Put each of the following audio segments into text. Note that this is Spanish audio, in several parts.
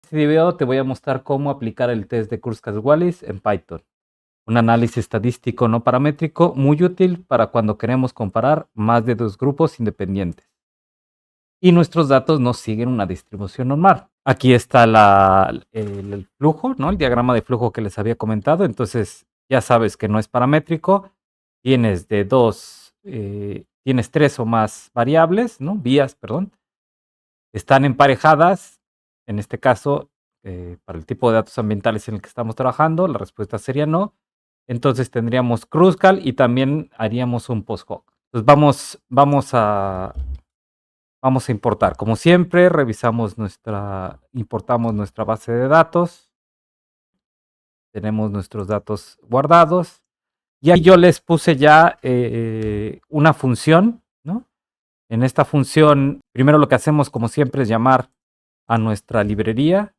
este video te voy a mostrar cómo aplicar el test de Kruskal-Wallis en Python. Un análisis estadístico no paramétrico muy útil para cuando queremos comparar más de dos grupos independientes. Y nuestros datos no siguen una distribución normal. Aquí está el flujo, ¿no? El diagrama de flujo que les había comentado. Entonces ya sabes que no es paramétrico. Tienes tienes tres o más variables, ¿no? Vías, perdón. Están emparejadas. En este caso, para el tipo de datos ambientales en el que estamos trabajando, la respuesta sería no. Entonces tendríamos Kruskal y también haríamos un post-hoc. Entonces vamos a importar. Como siempre, importamos nuestra base de datos. Tenemos nuestros datos guardados. Y ahí yo les puse ya una función, ¿no? En esta función, primero lo que hacemos, como siempre, es llamar a nuestra librería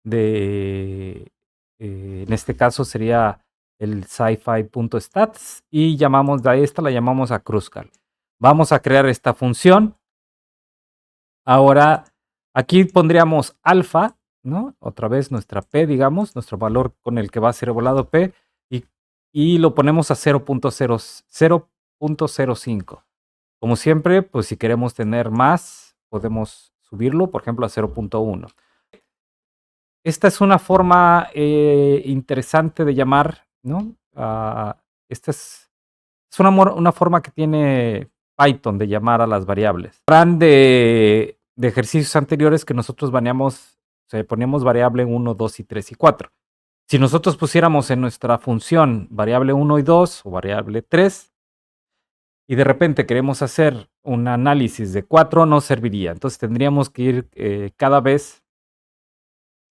en este caso sería el sci-fi.stats y la llamamos a Kruskal. Vamos a crear esta función. Ahora, aquí pondríamos alfa, ¿no? Otra vez nuestra P, digamos, nuestro valor con el que va a ser evaluado P, y lo ponemos a 0.05. Como siempre, pues si queremos tener más, podemos subirlo, por ejemplo, a 0.1. Esta es una forma interesante de llamar, ¿no? Esta es una forma que tiene Python de llamar a las variables. Habrán de ejercicios anteriores que nosotros poníamos variable 1, 2 y 3 y 4. Si nosotros pusiéramos en nuestra función variable 1 y 2 o variable 3 y de repente queremos hacer un análisis de 4, no serviría. Entonces tendríamos que ir cada vez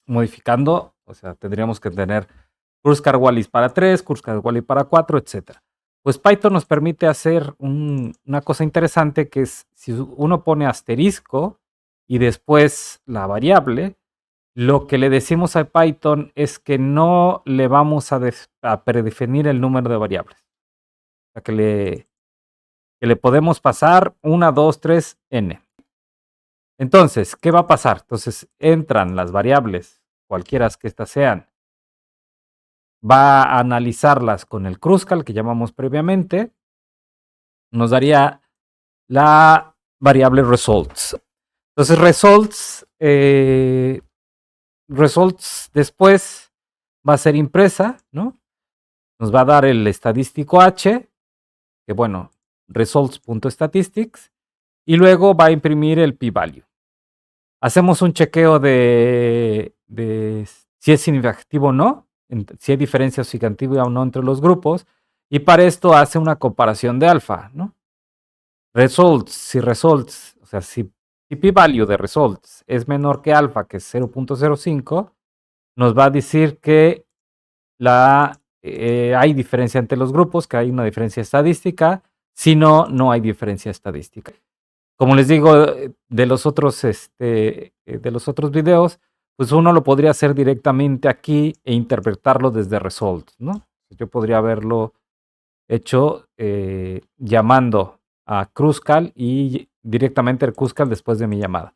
modificando, o sea, tendríamos que tener Kruskal-Wallis para 3, Kruskal-Wallis para 4, etc. Pues Python nos permite hacer una cosa interesante que es, si uno pone asterisco y después la variable, lo que le decimos a Python es que no le vamos a predefinir el número de variables. O sea, que le podemos pasar 1, 2, 3, n. Entonces, ¿qué va a pasar? Entonces, entran las variables, cualquiera que éstas sean, va a analizarlas con el Kruskal que llamamos previamente, nos daría la variable results. Entonces, results después va a ser impresa, ¿no? Nos va a dar el estadístico H, que bueno, results.statistics, y luego va a imprimir el p-value. Hacemos un chequeo de si es significativo o no, si hay diferencia significativa o no entre los grupos, y para esto hace una comparación de alfa, ¿no? O sea, si p-value de results es menor que alfa, que es 0.05, nos va a decir que hay diferencia entre los grupos, que hay una diferencia estadística, si no, no hay diferencia estadística. Como les digo, de los otros videos, pues uno lo podría hacer directamente aquí e interpretarlo desde results, ¿no? Yo podría haberlo hecho llamando a Kruskal y directamente el Kruskal después de mi llamada.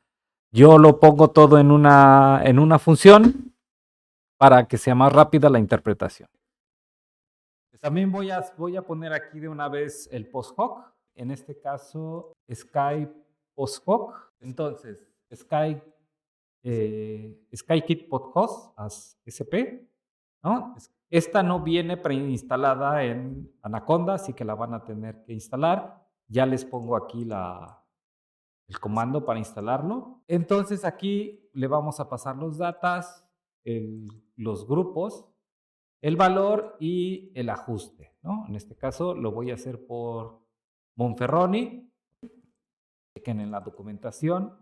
Yo lo pongo todo en una función para que sea más rápida la interpretación. También voy a poner aquí de una vez el post-hoc. En este caso, Sky post-hoc. Entonces, SkyKit post-hoc as SP, ¿no? Esta no viene preinstalada en Anaconda, así que la van a tener que instalar. Ya les pongo aquí el comando para instalarlo. Entonces aquí le vamos a pasar los datos, los grupos, el valor y el ajuste, ¿no? En este caso lo voy a hacer por Monferroni. Chequen en la documentación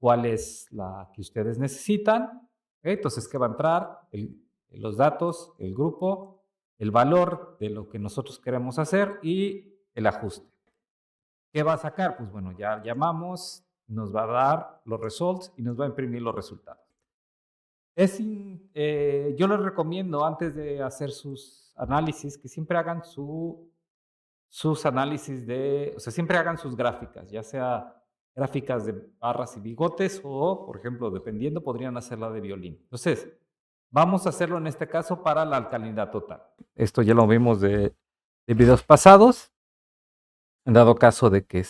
cuál es la que ustedes necesitan. Entonces, ¿qué va a entrar? Los datos, el grupo, el valor de lo que nosotros queremos hacer y el ajuste. ¿Qué va a sacar? Pues bueno, ya llamamos, nos va a dar los results y nos va a imprimir los resultados. Yo les recomiendo, antes de hacer sus análisis, que siempre hagan sus análisis o sea, siempre hagan sus gráficas, ya sea gráficas de barras y bigotes o, por ejemplo, dependiendo, podrían hacerla de violín. Entonces, vamos a hacerlo en este caso para la alcalinidad total. Esto ya lo vimos de videos pasados. En dado caso de que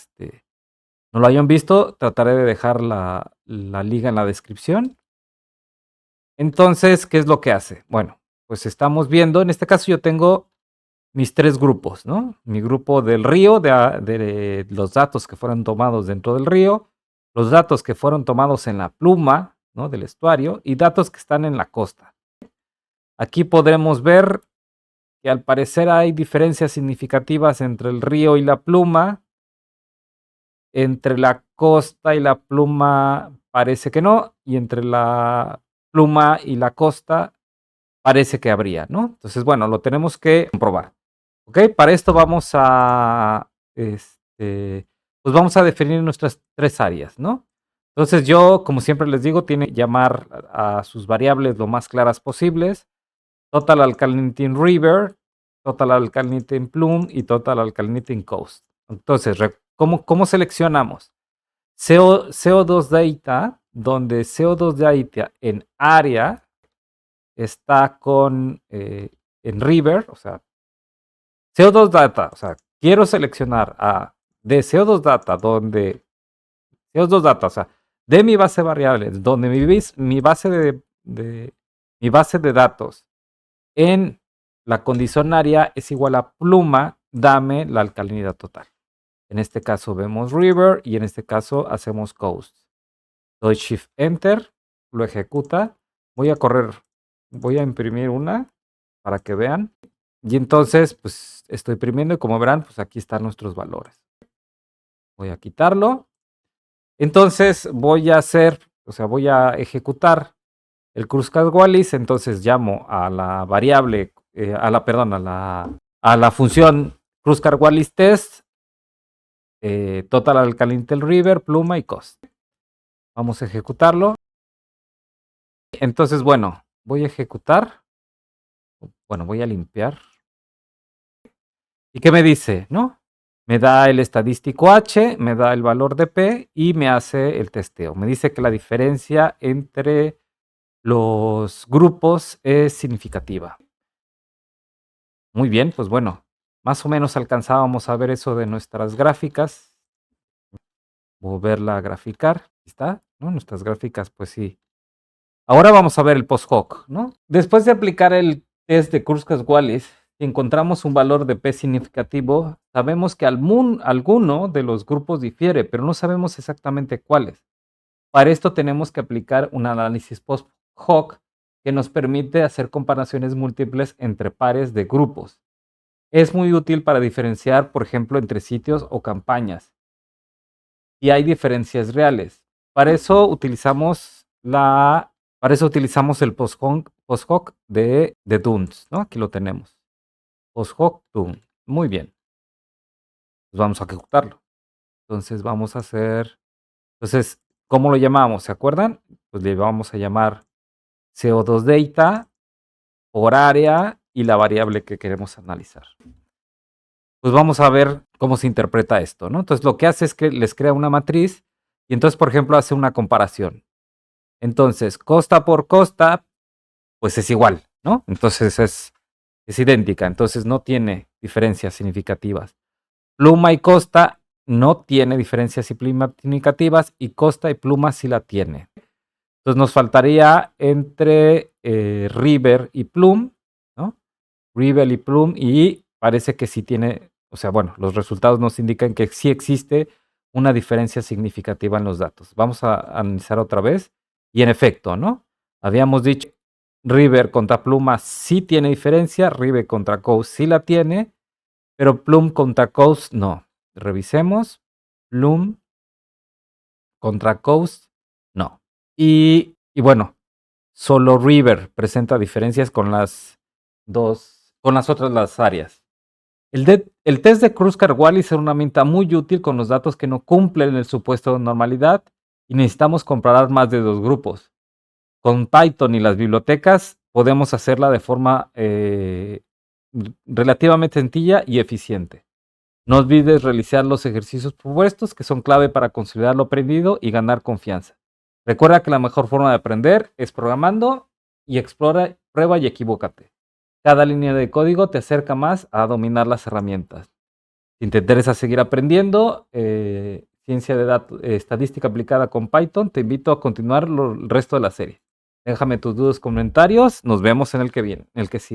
no lo hayan visto, trataré de dejar la liga en la descripción. Entonces, ¿qué es lo que hace? Bueno, pues estamos viendo, en este caso yo tengo mis 3 grupos, ¿no? Mi grupo del río, de los datos que fueron tomados dentro del río, los datos que fueron tomados en la pluma, ¿no? Del estuario y datos que están en la costa. Aquí podremos ver que al parecer hay diferencias significativas entre el río y la pluma. Entre la costa y la pluma parece que no, y entre la pluma y la costa parece que habría, ¿no? Entonces, bueno, lo tenemos que comprobar. ¿Ok? Para esto vamos a, pues vamos a definir nuestras 3 áreas, ¿no? Entonces yo, como siempre les digo, tiene que llamar a sus variables lo más claras posibles. Total alkalinity in river, total alkalinity in plume y total alkalinity in coast. Entonces, ¿cómo seleccionamos? CO2 data, donde CO2 data en área está en river, o sea, CO2 data, o sea, quiero seleccionar de CO2 data, CO2 data, o sea, de mi base de variables, donde mi base de datos en la condición área es igual a pluma, dame la alcalinidad total. En este caso vemos river y en este caso hacemos coast. Doy Shift Enter, lo ejecuta. Voy a imprimir una para que vean. Y entonces, pues estoy imprimiendo y como verán, pues aquí están nuestros valores. Voy a quitarlo. Entonces voy a ejecutar el Kruskal-Wallis. Entonces llamo a la variable, a la función Kruskal-Wallis test, total alkalinity river, pluma y cost. Vamos a ejecutarlo. Entonces, bueno, voy a ejecutar. Bueno, voy a limpiar. ¿Y qué me dice? ¿No? Me da el estadístico H, me da el valor de P y me hace el testeo. Me dice que la diferencia entre los grupos es significativa. Muy bien, pues bueno, más o menos alcanzábamos a ver eso de nuestras gráficas. Volverla a graficar. Aquí está, ¿no? Nuestras gráficas, pues sí. Ahora vamos a ver el post-hoc, ¿no? Después de aplicar el test de Kruskal-Wallis, si encontramos un valor de P significativo, sabemos que alguno de los grupos difiere, pero no sabemos exactamente cuáles. Para esto tenemos que aplicar un análisis post-hoc que nos permite hacer comparaciones múltiples entre pares de grupos. Es muy útil para diferenciar, por ejemplo, entre sitios o campañas. Y hay diferencias reales. Para eso utilizamos el post-hoc de Duns, ¿no? Aquí lo tenemos. Post-hoc Duns. Muy bien. Pues vamos a ejecutarlo. Entonces vamos a hacer. Entonces, ¿cómo lo llamamos? ¿Se acuerdan? Pues le vamos a llamar CO2 data por área y la variable que queremos analizar. Pues vamos a ver cómo se interpreta esto, ¿no? Entonces lo que hace es que les crea una matriz y entonces, por ejemplo, hace una comparación. Entonces, costa por costa, pues es igual, ¿no? Entonces es idéntica, entonces no tiene diferencias significativas. Pluma y costa no tiene diferencias significativas y costa y pluma sí la tiene. Entonces nos faltaría entre river y plum, ¿no? River y plum y parece que sí tiene, o sea, bueno, los resultados nos indican que sí existe una diferencia significativa en los datos. Vamos a analizar otra vez y en efecto, ¿no? Habíamos dicho river contra pluma sí tiene diferencia, river contra coast sí la tiene, pero plum contra coast no. Revisemos. Plum contra coast no. Y bueno, solo river presenta diferencias con las otras áreas. El test de Kruskal-Wallis es una herramienta muy útil con los datos que no cumplen el supuesto de normalidad y necesitamos comparar más de 2 grupos. Con Python y las bibliotecas podemos hacerla de forma relativamente sencilla y eficiente. No olvides realizar los ejercicios propuestos, que son clave para consolidar lo aprendido y ganar confianza. Recuerda que la mejor forma de aprender es programando y explora, prueba y equivócate. Cada línea de código te acerca más a dominar las herramientas. Si te interesa seguir aprendiendo ciencia de datos, estadística aplicada con Python, te invito a continuar el resto de la serie. Déjame tus dudas, comentarios. Nos vemos en el que viene, en el que sigue.